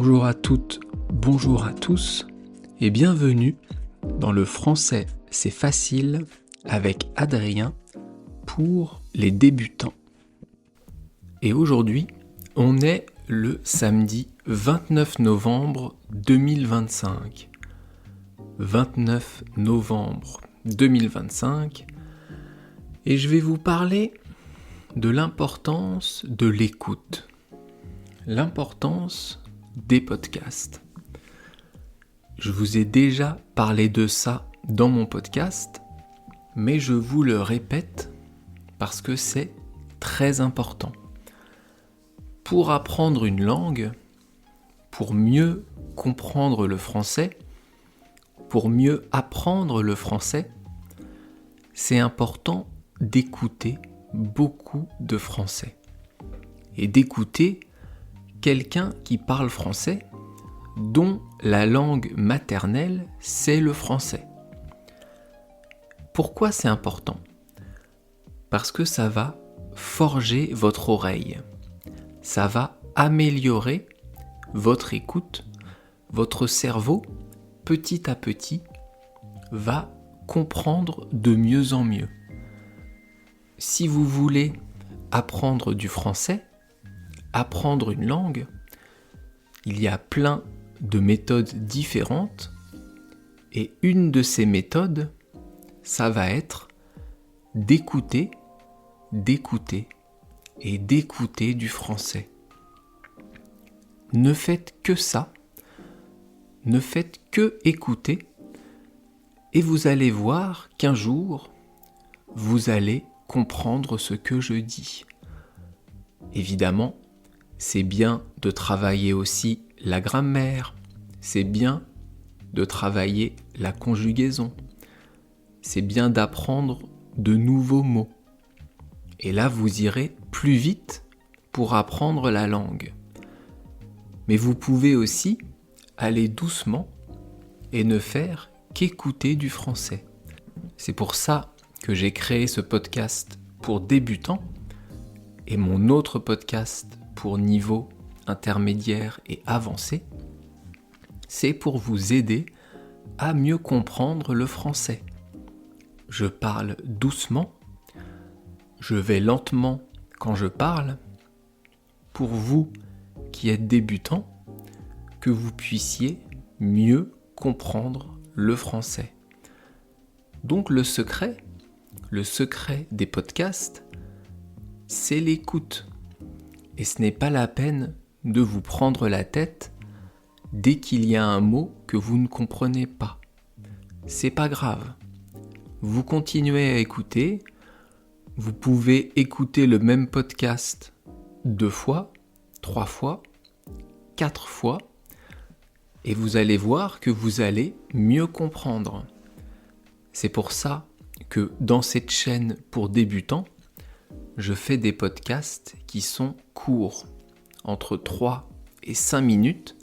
Bonjour à toutes, bonjour à tous et bienvenue dans le français c'est facile avec Adrien pour les débutants. Et aujourd'hui, on est le samedi 29 novembre 2025. 29 novembre 2025 et je vais vous parler de l'importance de l'écoute. L'importance des podcasts. Je vous ai déjà parlé de ça dans mon podcast, mais je vous le répète parce que c'est très important. Pour apprendre une langue, pour mieux comprendre le français, pour mieux apprendre le français, c'est important d'écouter beaucoup de français et d'écouter quelqu'un qui parle français, dont la langue maternelle, c'est le français. Pourquoi c'est important ? Parce que ça va forger votre oreille. Ça va améliorer votre écoute. Votre cerveau, petit à petit, va comprendre de mieux en mieux. Si vous voulez apprendre du français, apprendre une langue, il y a plein de méthodes différentes et une de ces méthodes, ça va être d'écouter et d'écouter du français. Ne faites que ça, ne faites que écouter et vous allez voir qu'un jour, vous allez comprendre ce que je dis. Évidemment, c'est bien de travailler aussi la grammaire, c'est bien de travailler la conjugaison, c'est bien d'apprendre de nouveaux mots. Et là, vous irez plus vite pour apprendre la langue. Mais vous pouvez aussi aller doucement et ne faire qu'écouter du français. C'est pour ça que j'ai créé ce podcast pour débutants et mon autre podcast pour niveau intermédiaire et avancé, c'est pour vous aider à mieux comprendre le français. Je parle doucement, je vais lentement quand je parle, pour vous qui êtes débutants, que vous puissiez mieux comprendre le français. Donc le secret des podcasts, c'est l'écoute. Et ce n'est pas la peine de vous prendre la tête dès qu'il y a un mot que vous ne comprenez pas. C'est pas grave. Vous continuez à écouter. Vous pouvez écouter le même podcast 2 fois, 3 fois, 4 fois, et vous allez voir que vous allez mieux comprendre. C'est pour ça que dans cette chaîne pour débutants, je fais des podcasts qui sont courts, entre 3 et 5 minutes,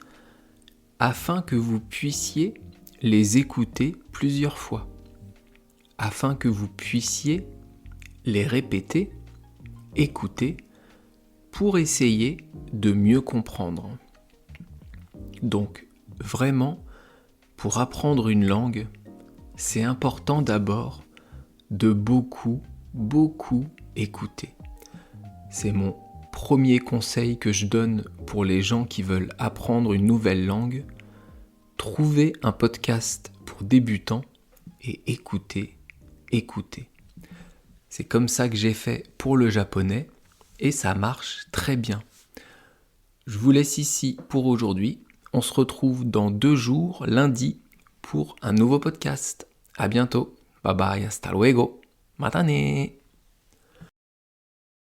afin que vous puissiez les écouter plusieurs fois, afin que vous puissiez les répéter, écouter, pour essayer de mieux comprendre. Donc, vraiment, pour apprendre une langue, c'est important d'abord de beaucoup écouter. C'est mon premier conseil que je donne pour les gens qui veulent apprendre une nouvelle langue. Trouvez un podcast pour débutants et écoutez. C'est comme ça que j'ai fait pour le japonais et ça marche très bien. Je vous laisse ici pour aujourd'hui. On se retrouve dans 2 jours, lundi, pour un nouveau podcast. À bientôt. Bye bye, hasta luego. Mata ne.